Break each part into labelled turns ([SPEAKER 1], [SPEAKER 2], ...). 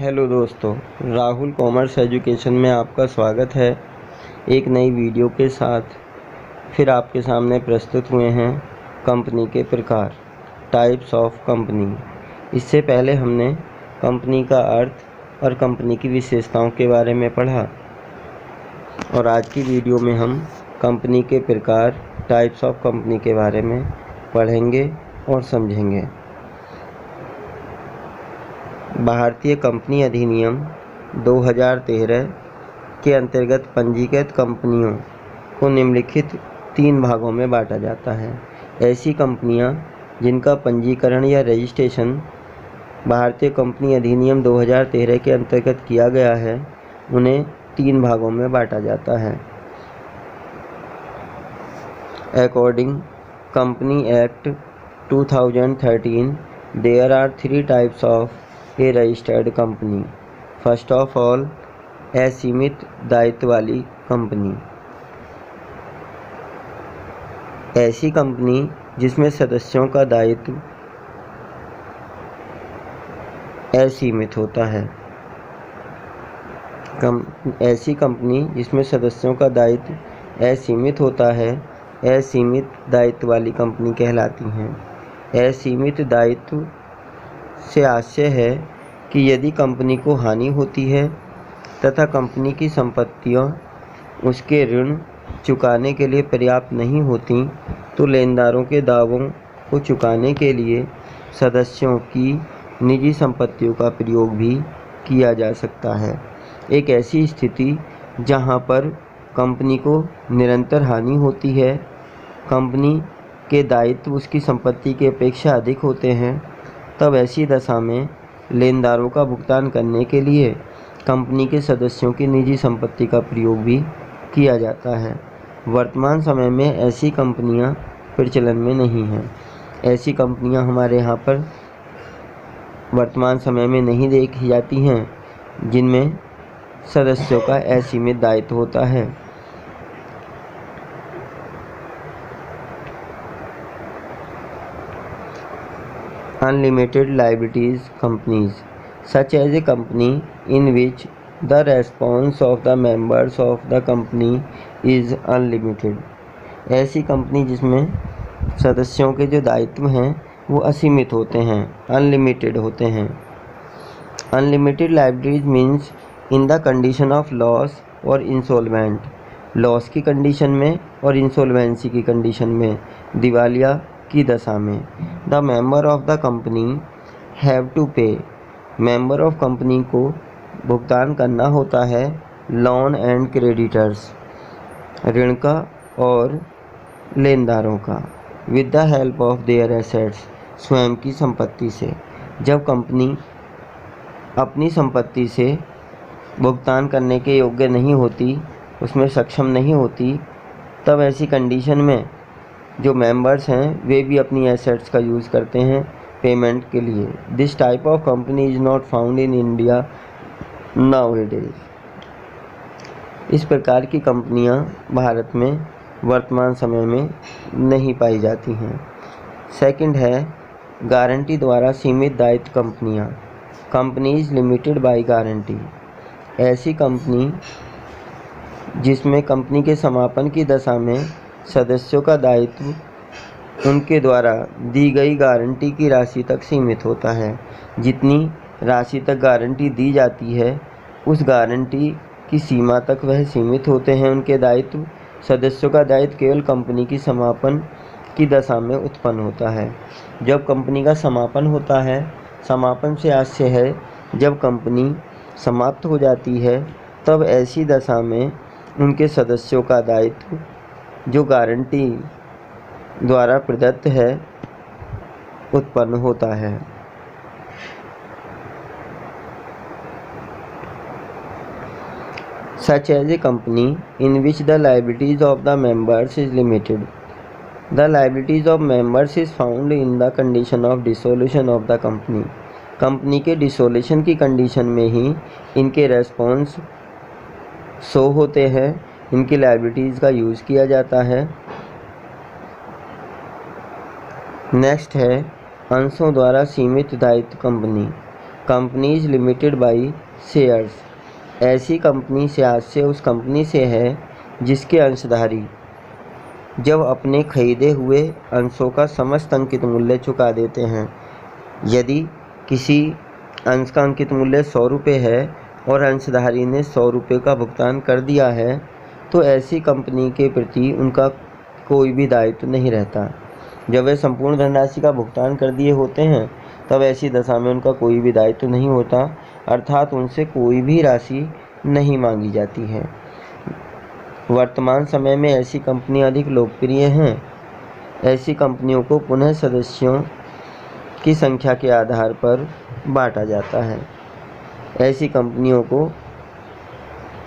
[SPEAKER 1] Hello दोस्तों, Rahul commerce education में आपका स्वागत है। एक नई वीडियो के साथ फिर आपके सामने प्रस्तुत हुए हैं कंपनी के प्रकार, टाइप्स ऑफ कंपनी। इससे पहले हमने कंपनी का अर्थ और कंपनी की विशेषताओं के बारे में पढ़ा और आज की वीडियो में हम कंपनी के प्रकार, टाइप्स ऑफ कंपनी के बारे में पढ़ेंगे और समझेंगे। भारतीय कंपनी अधिनियम 2013 के अंतर्गत पंजीकृत कंपनियों को निम्नलिखित 3 भागों में बांटा जाता है। ऐसी कंपनियां जिनका पंजीकरण या रजिस्ट्रेशन भारतीय कंपनी अधिनियम 2013 के अंतर्गत किया गया है, उन्हें 3 भागों में बांटा जाता है। According company act 2013, there are 3 types of a registered company. First of all, असीमित दायित्व वाली कंपनी। ऐसी कंपनी जिसमें सदस्यों का दायित्व असीमित होता है। ऐसी कंपनी जिसमें सदस्यों का दायित्व असीमित होता है, असीमित दायित्व वाली कंपनी कहलाती हैं। असीमित दायित्व से आशय है कि यदि कंपनी को हानि होती है तथा कंपनी की संपत्तियां उसके ऋण चुकाने के लिए पर्याप्त नहीं होती, तो लेनदारों के दावों को चुकाने के लिए सदस्यों की निजी संपत्तियों का प्रयोग भी किया जा सकता है। एक ऐसी स्थिति जहां पर कंपनी को निरंतर हानि होती है, कंपनी के दायित्व उसकी संपत्ति की अपेक्षा अधिक होते हैं, तब ऐसी दशा में लेनदारों का भुगतान करने के लिए कंपनी के सदस्यों की निजी संपत्ति का प्रयोग भी किया जाता है। वर्तमान समय में ऐसी कंपनियां प्रचलन में नहीं हैं। ऐसी कंपनियां हमारे यहाँ पर वर्तमान समय में नहीं देखी जाती हैं जिनमें सदस्यों का असीमित दायित्व होता है। Unlimited liabilities companies, such as a company in which the response of the members of the company is unlimited। ऐसी कंपनी जिसमें सदस्यों के जो दायित्व हैं वो असीमित होते हैं, अनलिमिटेड होते हैं। Unlimited liabilities means in the condition of loss और इंसॉल्वेंट। लॉस की कंडीशन में और इंसॉल्वेंसी की कंडीशन में, दिवालिया की दशा में। The member of the company have to pay, member of company को भुगतान करना होता है लोन एंड क्रेडिटर्स, ऋण का और लेनदारों का, with the help of their assets, स्वयं की संपत्ति से। जब कंपनी अपनी संपत्ति से भुगतान करने के योग्य नहीं होती, उसमें सक्षम नहीं होती, तब ऐसी कंडीशन में जो मेंबर्स हैं वे भी अपनी एसेट्स का यूज़ करते हैं पेमेंट के लिए। This type of company is not found in India nowadays. इस प्रकार की कंपनियां भारत में वर्तमान समय में नहीं पाई जाती हैं। सेकंड है गारंटी द्वारा सीमित दायित्व कंपनियां, कंपनीज लिमिटेड बाय गारंटी। ऐसी कंपनी जिसमें कंपनी के समापन की दशा में सदस्यों का दायित्व उनके द्वारा दी गई गारंटी की राशि तक सीमित होता है। जितनी राशि तक गारंटी दी जाती है उस गारंटी की सीमा तक वह सीमित होते हैं उनके दायित्व। सदस्यों का दायित्व केवल कंपनी की समापन की दशा में उत्पन्न होता है। जब कंपनी का समापन होता है, समापन से आशय है जब कंपनी समाप्त हो जाती है, तब ऐसी दशा में उनके सदस्यों का दायित्व जो गारंटी द्वारा प्रदत्त है उत्पन्न होता है। Such as a company in which the liabilities of the members is limited, the liabilities of members is found in the condition of dissolution of the company। Company के डिसोल्यूशन की कंडीशन में ही इनके रेस्पॉन्स शो होते हैं, इनकी liabilities का use किया जाता है। नेक्स्ट है अंशों द्वारा सीमित दायित्व company. Companies limited by shares, ऐसी कंपनी से आशय उस कंपनी से है जिसके अंशधारी जब अपने खरीदे हुए अंशों का समस्त अंकित मूल्य चुका देते हैं। यदि किसी अंश का अंकित मूल्य 100 रुपये है और अंशधारी ने 100 रुपये का भुगतान कर दिया है तो ऐसी कंपनी के प्रति उनका कोई भी दायित्व नहीं रहता। जब वे संपूर्ण धनराशि का भुगतान कर दिए होते हैं तब ऐसी दशा में उनका कोई भी दायित्व नहीं होता, अर्थात उनसे कोई भी राशि नहीं मांगी जाती है। वर्तमान समय में ऐसी कंपनियां अधिक लोकप्रिय हैं। ऐसी कंपनियों को पुनः सदस्यों की संख्या के आधार पर बांटा जाता है। ऐसी कंपनियों को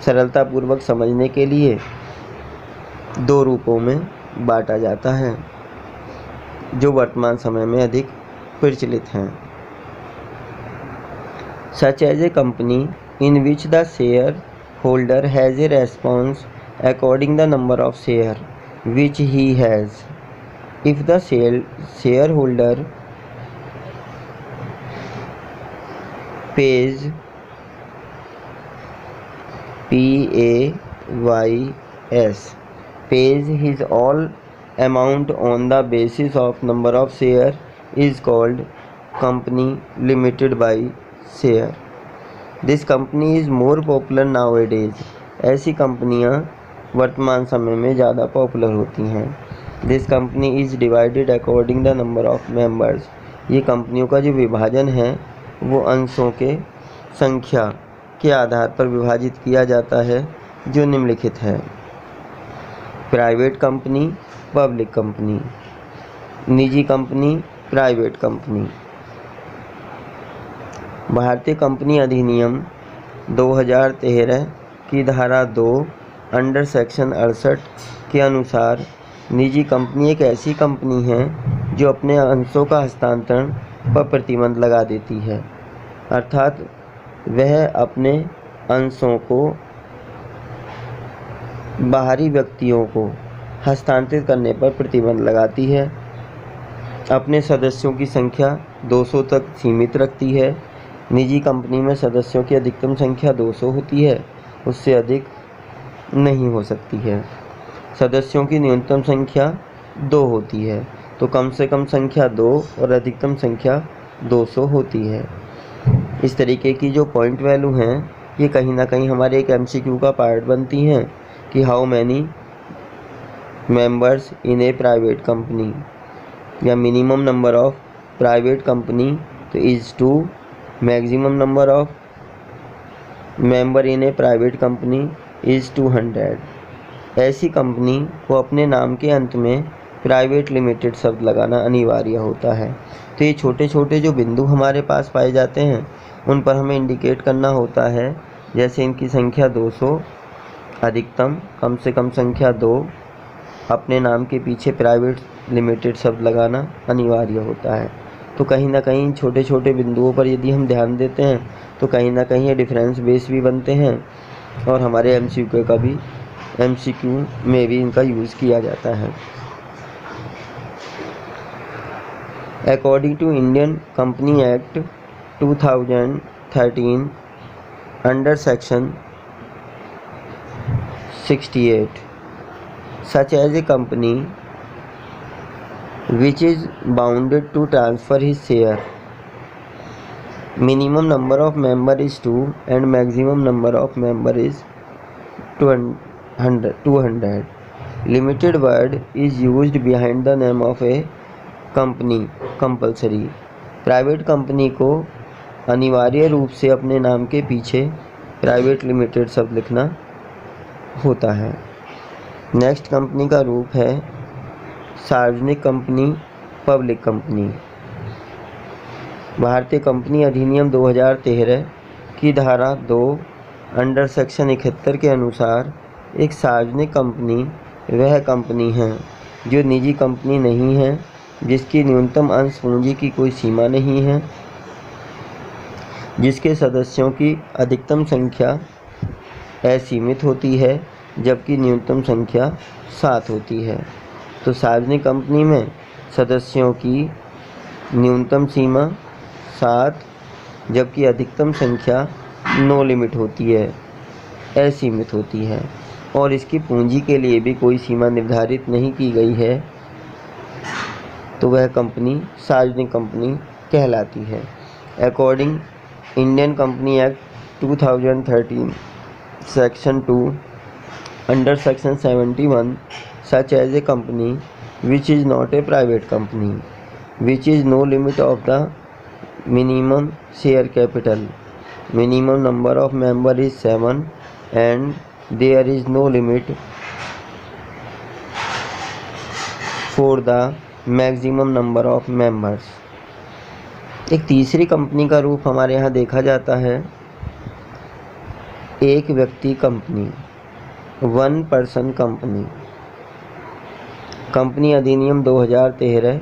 [SPEAKER 1] सरलतापूर्वक समझने के लिए 2 रूपों में बांटा जाता है जो वर्तमान समय में अधिक प्रचलित हैं। Such as a company in which the shareholder has a response according the number of share which he has. If the shareholder pays his all amount on the basis of number of share is called company limited by share. This company is more popular nowadays. ऐसी कंपनियां वर्तमान समय में ज़्यादा popular होती हैं। This company is divided according the number of members. ये कंपनियों का जो विभाजन है वो अंशों के संख्या के आधार पर विभाजित किया जाता है जो निम्नलिखित है। प्राइवेट कंपनी, पब्लिक कंपनी, निजी कंपनी, प्राइवेट कंपनी। भारतीय कंपनी अधिनियम 2013 की धारा 2 अंडर सेक्शन 68 के अनुसार निजी कंपनी एक ऐसी कंपनी है जो अपने अंशों का हस्तांतरण पर प्रतिबंध लगा देती है, अर्थात वह अपने अंशों को बाहरी व्यक्तियों को हस्तांतरित करने पर प्रतिबंध लगाती है। अपने सदस्यों की संख्या 200 तक सीमित रखती है। निजी कंपनी में सदस्यों की अधिकतम संख्या 200 होती है, उससे अधिक नहीं हो सकती है। सदस्यों की न्यूनतम संख्या 2 होती है, तो कम से कम संख्या 2 और अधिकतम संख्या 200 होती है। इस तरीके की जो पॉइंट वैल्यू हैं ये कहीं ना कहीं हमारे एक MCQ का पार्ट बनती हैं कि how many members in a private company, या minimum number of private company तो is 2, maximum number of member in a private company is 200। ऐसी कंपनी को अपने नाम के अंत में प्राइवेट लिमिटेड शब्द लगाना अनिवार्य होता है। तो ये छोटे छोटे जो बिंदु हमारे पास पाए जाते हैं उन पर हमें इंडिकेट करना होता है, जैसे इनकी संख्या 200, अधिकतम, कम से कम संख्या 2, अपने नाम के पीछे प्राइवेट लिमिटेड शब्द लगाना अनिवार्य होता है। तो कहीं ना कहीं छोटे छोटे बिंदुओं पर यदि हम ध्यान देते हैं तो कहीं ना कहीं ये डिफरेंस बेस भी बनते हैं और हमारे MCQ में भी इनका यूज़ किया जाता है। According to Indian company act 2013 under section 68, such as a company which is bounded to transfer his share, minimum number of member is 2 and maximum number of member is 200. Limited word is used behind the name of a company compulsory. Private company को अनिवार्य रूप से अपने नाम के पीछे private limited शब्द लिखना होता है। नेक्स्ट कंपनी का रूप है सार्वजनिक कंपनी, पब्लिक कंपनी। भारतीय कंपनी अधिनियम 2013 की धारा 2 अंडर सेक्शन 71 के अनुसार एक सार्वजनिक कंपनी वह कंपनी है जो निजी कंपनी नहीं है, जिसकी न्यूनतम अंश पूंजी की कोई सीमा नहीं है, जिसके सदस्यों की अधिकतम संख्या असीमित होती है जबकि न्यूनतम संख्या 7 होती है। तो सार्वजनिक कंपनी में सदस्यों की न्यूनतम सीमा 7 जबकि अधिकतम संख्या नो लिमिट होती है, असीमित होती है, और इसकी पूंजी के लिए भी कोई सीमा निर्धारित नहीं की गई है, तो वह कंपनी सार्वजनिक कंपनी कहलाती है। According Indian company act 2013 section 2 under section 71 such as a company which is not a private company, which is no limit of the minimum share capital, minimum number of member is 7 and there is no limit for the maximum number of members। एक तीसरी company का रूप हमारे यहाँ देखा जाता है एक व्यक्ति company, one person company. Company अधिनियम 2013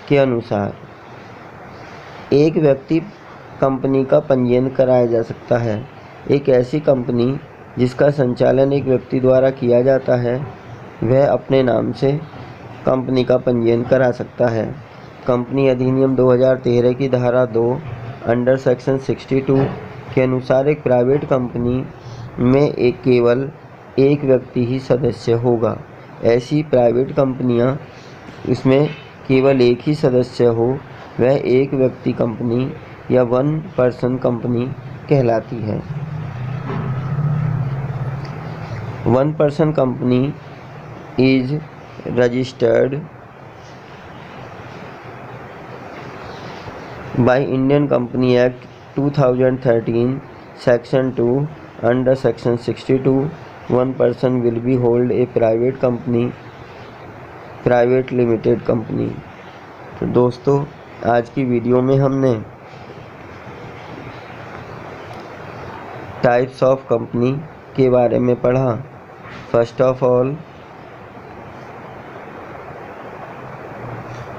[SPEAKER 1] के अनुसार एक व्यक्ति कंपनी का पंजीयन कराया जा सकता है। एक ऐसी कंपनी जिसका संचालन एक व्यक्ति द्वारा किया जाता है, वह अपने नाम से कंपनी का पंजीयन करा सकता है। कंपनी अधिनियम 2013 की धारा 2 अंडर सेक्शन 62 के अनुसार एक प्राइवेट कंपनी में केवल एक व्यक्ति ही सदस्य होगा। ऐसी प्राइवेट कंपनियां इसमें केवल एक ही सदस्य हो, वह एक व्यक्ति कंपनी या वन पर्सन कंपनी कहलाती है। One person company is registered by Indian company act 2013 section 2 under section 62 one person will be hold a private company, private limited company. तो दोस्तों, आज की वीडियो में हमने टाइप्स ऑफ कंपनी के बारे में पढ़ा। फर्स्ट ऑफ ऑल,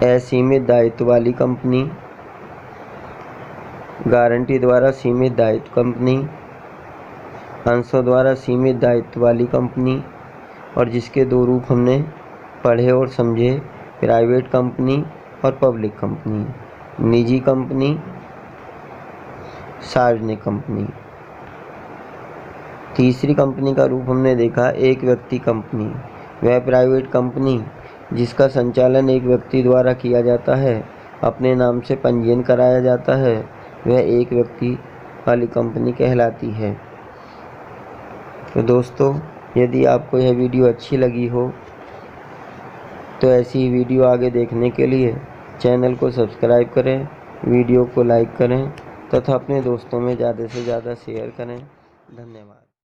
[SPEAKER 1] असीमित दायित्व वाली कंपनी, गारंटी द्वारा सीमित दायित्व कंपनी, अंशों द्वारा सीमित दायित्व वाली कंपनी, और जिसके दो रूप हमने पढ़े और समझे, प्राइवेट कंपनी और पब्लिक कंपनी, निजी कंपनी, सार्वजनिक कंपनी। तीसरी कंपनी का रूप हमने देखा एक व्यक्ति कंपनी। वह प्राइवेट कंपनी जिसका संचालन एक व्यक्ति द्वारा किया जाता है, अपने नाम से पंजीयन कराया जाता है, वह एक व्यक्ति वाली कंपनी कहलाती है। तो दोस्तों, यदि आपको यह वीडियो अच्छी लगी हो तो ऐसी ही वीडियो आगे देखने के लिए चैनल को सब्सक्राइब करें, वीडियो को लाइक करें तथा अपने दोस्तों में ज़्यादा से ज़्यादा शेयर करें। धन्यवाद।